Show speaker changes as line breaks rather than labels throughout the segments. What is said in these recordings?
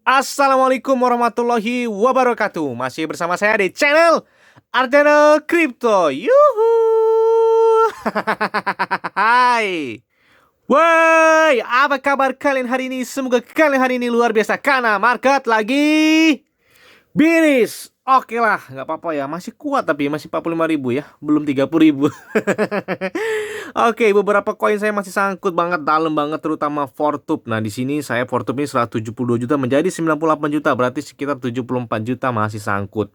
Assalamualaikum warahmatullahi wabarakatuh. Masih bersama saya di channel Arjana Crypto. Yuhu. Hai. Woi, apa kabar kalian hari ini? Semoga kalian hari ini luar biasa karena market lagi Biris. Oke lah, nggak apa-apa ya. Masih kuat tapi masih 45.000 ya. Belum 30.000. Oke, beberapa koin saya masih sangkut banget, dalam banget, terutama Fortube. Nah, di sini saya Fortube ini 172 juta menjadi 98 juta, berarti sekitar 74 juta masih sangkut.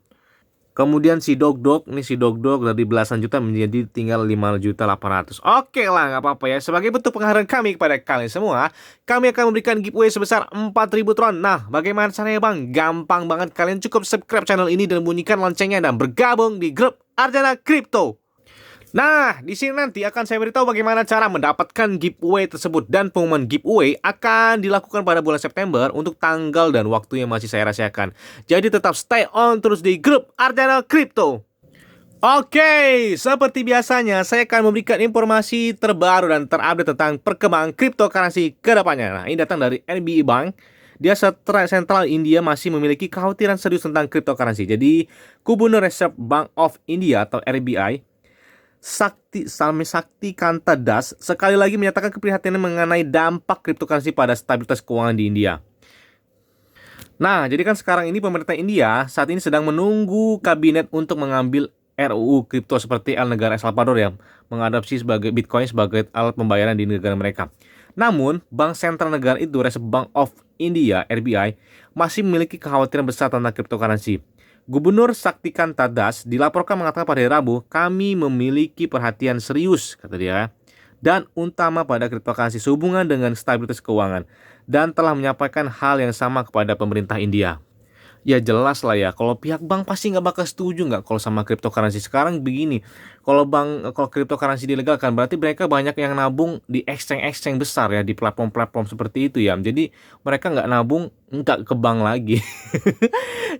Kemudian si Dog ini si Dog dari belasan juta menjadi tinggal 5.800.000. Oke lah, nggak apa-apa ya. Sebagai bentuk penghargaan kami kepada kalian semua, kami akan memberikan giveaway sebesar 4.000 tron. Nah, bagaimana caranya bang? Gampang banget, kalian cukup subscribe channel ini dan bunyikan loncengnya dan bergabung di grup Arjana Crypto. Nah, di sini nanti akan saya beritahu bagaimana cara mendapatkan giveaway tersebut, dan pengumuman giveaway akan dilakukan pada bulan September untuk tanggal dan waktu yang masih saya rahasiakan. Jadi tetap stay on terus di grup Arjana Crypto. Oke, seperti biasanya saya akan memberikan informasi terbaru dan terupdate tentang perkembangan cryptocurrency ke depannya. Nah, ini datang dari NBE Bank. Dia sentral India masih memiliki kekhawatiran serius tentang cryptocurrency. Jadi, Gubernur Reserve Bank of India atau RBI Sakti Kanta Das sekali lagi menyatakan keprihatinan mengenai dampak cryptocurrency pada stabilitas keuangan di India. Nah, jadi kan sekarang ini pemerintah India saat ini sedang menunggu kabinet untuk mengambil RUU kripto seperti negara El Salvador yang mengadopsi sebagai Bitcoin sebagai alat pembayaran di negara mereka. Namun, Bank Sentral Negara itu, Reserve Bank of India (RBI), masih memiliki kekhawatiran besar tentang cryptocurrency. Gubernur Saktikanta Das dilaporkan mengatakan pada hari Rabu, kami memiliki perhatian serius, kata dia, dan utama pada cryptocurrency sehubungan dengan stabilitas keuangan, dan telah menyampaikan hal yang sama kepada pemerintah India. Ya jelas lah ya, kalau pihak bank pasti nggak bakal setuju nggak kalau sama cryptocurrency. Sekarang begini, kalau cryptocurrency dilegalkan, berarti mereka banyak yang nabung di exchange besar ya, di platform-platform seperti itu ya. Jadi mereka nggak nabung, nggak ke bank lagi.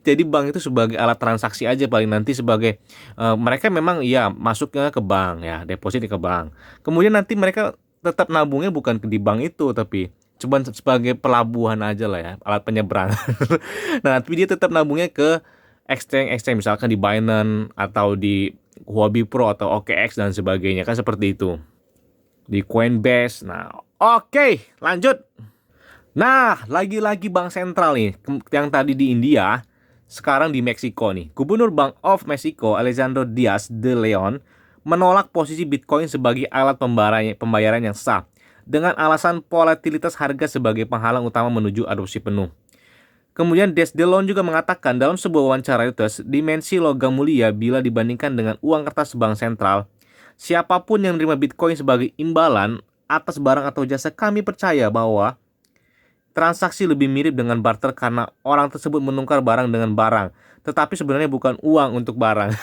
Jadi bank itu sebagai alat transaksi aja, paling nanti sebagai mereka memang ya masuknya ke bank ya, deposit ke bank. Kemudian nanti mereka tetap nabungnya bukan di bank itu, tapi cuman sebagai pelabuhan aja lah ya, alat penyeberang. Nah, tapi dia tetap nabungnya ke exchange misalkan di Binance atau di Huobi Pro atau OKX dan sebagainya, kan seperti itu. Di Coinbase. Nah, oke, lanjut. Nah, lagi-lagi bank sentral nih, yang tadi di India, sekarang di Meksiko nih. Gubernur Bank of Mexico, Alejandro Diaz de Leon, menolak posisi Bitcoin sebagai alat pembayaran yang sah, dengan alasan volatilitas harga sebagai penghalang utama menuju adopsi penuh. Kemudian Des Delon juga mengatakan dalam sebuah wawancara Reuters, dimensi logam mulia bila dibandingkan dengan uang kertas bank sentral. Siapapun yang menerima Bitcoin sebagai imbalan atas barang atau jasa, kami percaya bahwa transaksi lebih mirip dengan barter karena orang tersebut menukar barang dengan barang, tetapi sebenarnya bukan uang untuk barang.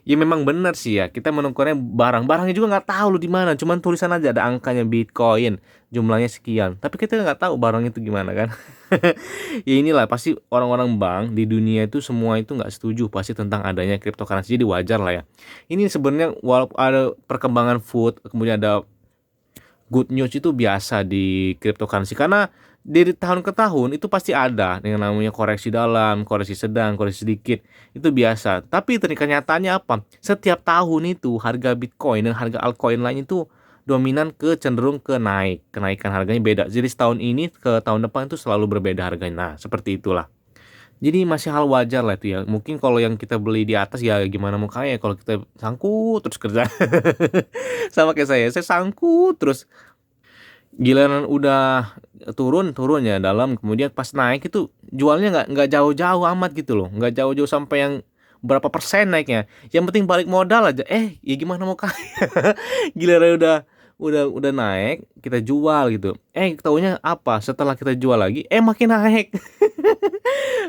Ya memang benar sih ya, kita menukarnya barangnya juga nggak tahu lu di mana, cuman tulisan aja ada angkanya Bitcoin, jumlahnya sekian, tapi kita nggak tahu barang itu gimana kan. Ya inilah pasti orang-orang bank di dunia itu semua itu nggak setuju pasti tentang adanya cryptocurrency, jadi wajar lah ya. Ini sebenarnya walaupun ada perkembangan food, kemudian ada good news itu biasa di cryptocurrency, karena dari tahun ke tahun itu pasti ada yang namanya koreksi dalam, koreksi sedang, koreksi sedikit, itu biasa. Tapi kenyataannya apa? Setiap tahun itu harga Bitcoin dan harga altcoin lain itu dominan cenderung ke naik, kenaikan harganya beda. Jadi tahun ini ke tahun depan itu selalu berbeda harganya. Nah, seperti itulah. Jadi masih hal wajar lah itu ya. Mungkin kalau yang kita beli di atas ya gimana mau kaya kalau kita sangkut terus kerja. Sama kayak saya sangkut terus, giliran udah turun ya dalam, kemudian pas naik itu jualnya nggak jauh-jauh amat gitu loh, nggak jauh-jauh sampai yang berapa persen naiknya. Yang penting balik modal aja. Ya gimana mau kaya. Giliran udah naik kita jual gitu. Taunya apa? Setelah kita jual lagi makin naik.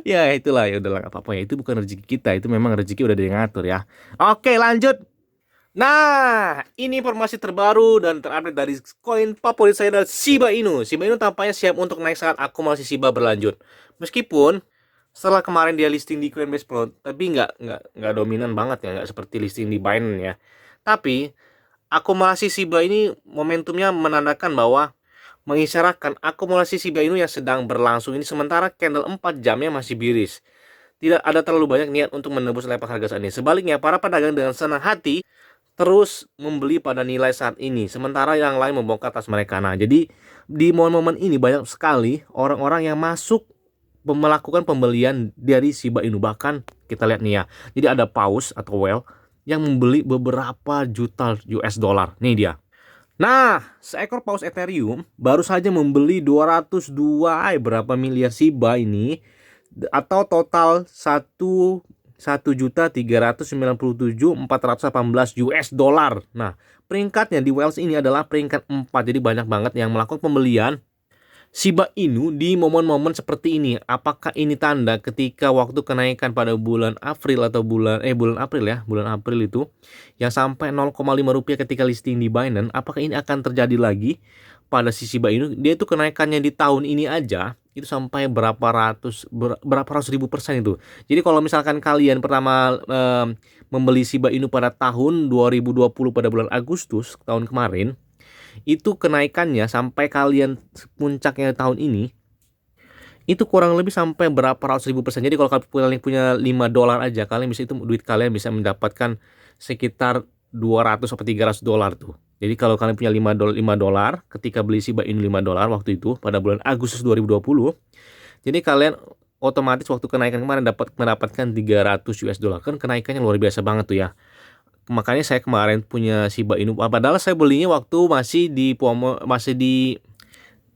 Ya itulah, ya udahlah, apa-apa ya, itu bukan rezeki kita, itu memang rezeki udah diatur ya. Oke, lanjut. Nah, ini informasi terbaru dan terupdate dari koin favorit saya adalah Shiba Inu. Shiba Inu tampaknya siap untuk naik saat akumulasi Shiba berlanjut. Meskipun setelah kemarin dia listing di Coinbase Pro, tapi nggak dominan banget ya, nggak seperti listing di Binance ya. Tapi akumulasi Shiba ini momentumnya menandakan bahwa mengisyaratkan akumulasi Shiba Inu yang sedang berlangsung ini, sementara candle 4 jamnya masih bearish. Tidak ada terlalu banyak niat untuk menembus level harga saat ini. Sebaliknya, para pedagang dengan senang hati terus membeli pada nilai saat ini, sementara yang lain membongkar tas mereka. Nah, jadi di momen-momen ini banyak sekali orang-orang yang masuk melakukan pembelian dari Shiba Inu. Bahkan kita lihat nih ya, jadi ada paus atau whale yang membeli beberapa juta US dollar. Nih dia. Nah, seekor paus Ethereum baru saja membeli 202 berapa miliar Shiba ini, atau total 1.397.418 US dollar. Nah, peringkatnya di Wales ini adalah peringkat 4. Jadi banyak banget yang melakukan pembelian Shiba Inu di momen-momen seperti ini. Apakah ini tanda ketika waktu kenaikan pada bulan April atau bulan April itu yang sampai 0,5 rupiah ketika listing di Binance, apakah ini akan terjadi lagi pada si Shiba Inu? Dia itu kenaikannya di tahun ini aja itu sampai berapa ratus ribu persen itu. Jadi kalau misalkan kalian pertama membeli Shiba Inu pada tahun 2020 pada bulan Agustus tahun kemarin, itu kenaikannya sampai kalian puncaknya tahun ini itu kurang lebih sampai berapa ratus ribu persen. Jadi kalau kalian punya 5 dolar aja, kalian bisa, itu duit kalian bisa mendapatkan sekitar 200 sampai 300 dolar tuh. Jadi kalau kalian punya 5 dolar ketika beli Shiba Inu 5 dolar waktu itu pada bulan Agustus 2020, jadi kalian otomatis waktu kenaikan kemarin mendapatkan 300 US dollar. Kan kenaikannya luar biasa banget tuh ya. Makanya saya kemarin punya Shiba Inu, padahal saya belinya waktu masih di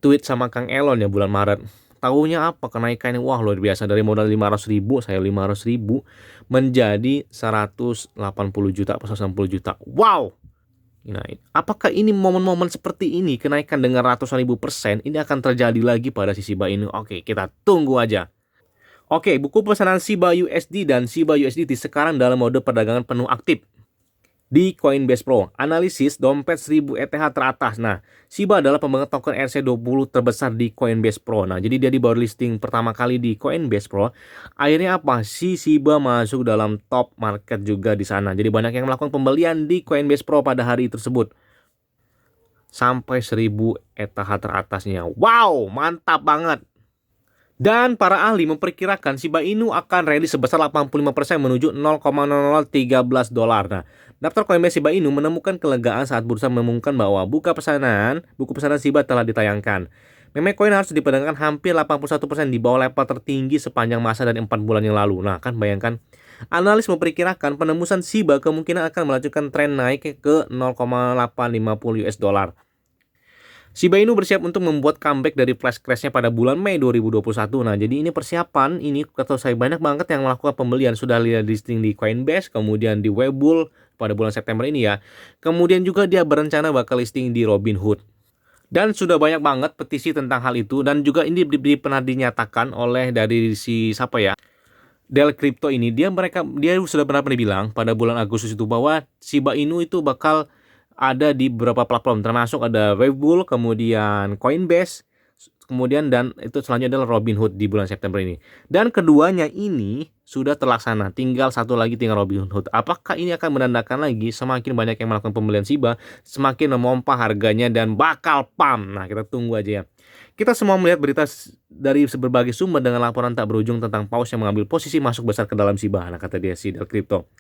tweet sama Kang Elon ya bulan Maret. Tahunya apa kenaikannya, wah luar biasa, dari modal 500.000, saya 500.000 menjadi 180 juta atau 160 juta. Wow. Nah, apakah ini momen-momen seperti ini kenaikan dengan ratusan ribu persen ini akan terjadi lagi pada si Shiba Inu? Oke, kita tunggu aja. Oke, buku pesanan Shiba USD dan Shiba USDT sekarang dalam mode perdagangan penuh aktif di Coinbase Pro. Analisis dompet 1000 ETH teratas. Nah, Shiba adalah pemegang token RC20 terbesar di Coinbase Pro. Nah, jadi dia baru listing pertama kali di Coinbase Pro. Akhirnya apa? Si Shiba masuk dalam top market juga di sana. Jadi banyak yang melakukan pembelian di Coinbase Pro pada hari tersebut. Sampai 1000 ETH teratasnya. Wow, mantap banget. Dan para ahli memperkirakan Shiba Inu akan rally sebesar 85% menuju 0,0013 dolar. Nah, daftar Coinbase Shiba Inu menemukan kelegaan saat bursa mengumumkan bahwa buku pesanan Shiba telah ditayangkan. Meme coin harus diperdagangkan hampir 81% di bawah level tertinggi sepanjang masa dari 4 bulan yang lalu. Nah, kan bayangkan, analis memperkirakan penembusan Shiba kemungkinan akan melanjutkan tren naik ke 0,850 US dollar. Shiba Inu bersiap untuk membuat comeback dari flash crash-nya pada bulan Mei 2021. Nah, jadi ini persiapan, ini kata saya banyak banget yang melakukan pembelian. Sudah lihat listing di Coinbase, kemudian di Webull pada bulan September ini ya. Kemudian juga dia berencana bakal listing di Robinhood. Dan sudah banyak banget petisi tentang hal itu, dan juga ini pernah dinyatakan oleh dari si siapa ya? Del Crypto ini, dia sudah pernah bilang pada bulan Agustus itu bahwa Shiba Inu itu bakal ada di beberapa platform, termasuk ada Webull, kemudian Coinbase, kemudian dan itu selanjutnya adalah Robinhood di bulan September ini. Dan keduanya ini sudah terlaksana, tinggal satu lagi, tinggal Robinhood. Apakah ini akan menandakan lagi semakin banyak yang melakukan pembelian Shiba, semakin memompa harganya dan bakal pump? Nah, kita tunggu aja ya. Kita semua melihat berita dari berbagai sumber dengan laporan tak berujung tentang paus yang mengambil posisi masuk besar ke dalam Shiba. Nah, kata dia si Del Crypto.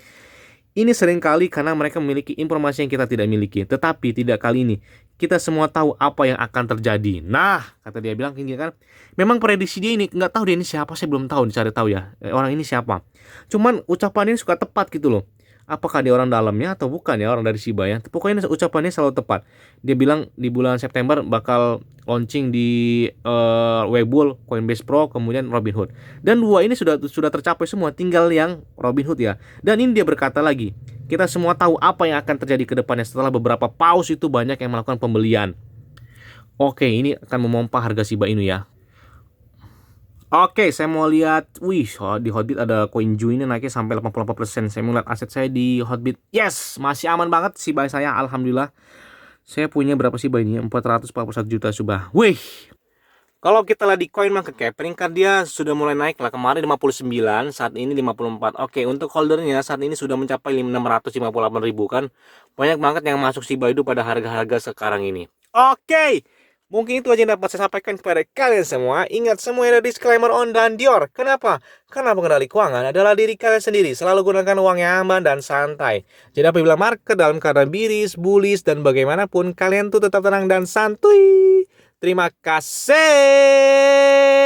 Ini seringkali karena mereka memiliki informasi yang kita tidak miliki. Tetapi tidak kali ini. Kita semua tahu apa yang akan terjadi. Nah, kata dia bilang gini kan. Memang prediksi dia ini, nggak tahu dia ini siapa, saya belum tahu, dicari tahu ya. Orang ini siapa. Cuman ucapannya ini suka tepat gitu loh. Apakah dia orang dalamnya atau bukan ya, orang dari Shiba ya. Pokoknya ucapannya selalu tepat. Dia bilang di bulan September bakal launching di Webull, Coinbase Pro, kemudian Robinhood. Dan dua ini sudah tercapai semua, tinggal yang Robinhood ya. Dan ini dia berkata lagi, kita semua tahu apa yang akan terjadi ke depannya setelah beberapa paus itu banyak yang melakukan pembelian. Oke, ini akan memompa harga Shiba Inu ya. Oke, saya mau lihat, di Hotbit ada CoinJoy ini naiknya sampai 88%. Saya mau lihat aset saya di Hotbit. Yes, masih aman banget Shiba saya, alhamdulillah. Saya punya berapa Shiba ini? 441 juta Shiba. Wih. Kalau kita lihat di CoinMarketCap, peringkat dia sudah mulai naik lah. Kemarin 59, saat ini 54. Oke, untuk holdernya saat ini sudah mencapai 658 ribu kan. Banyak banget yang masuk Shiba itu pada harga-harga sekarang ini. Oke. Mungkin itu aja yang dapat saya sampaikan kepada kalian semua. Ingat, semua ada disclaimer on dan Dior. Kenapa? Karena pengendali keuangan adalah diri kalian sendiri. Selalu gunakan uang yang aman dan santai. Jadi apabila market dalam keadaan biris, bullish, dan bagaimanapun, kalian tuh tetap tenang dan santuy. Terima kasih.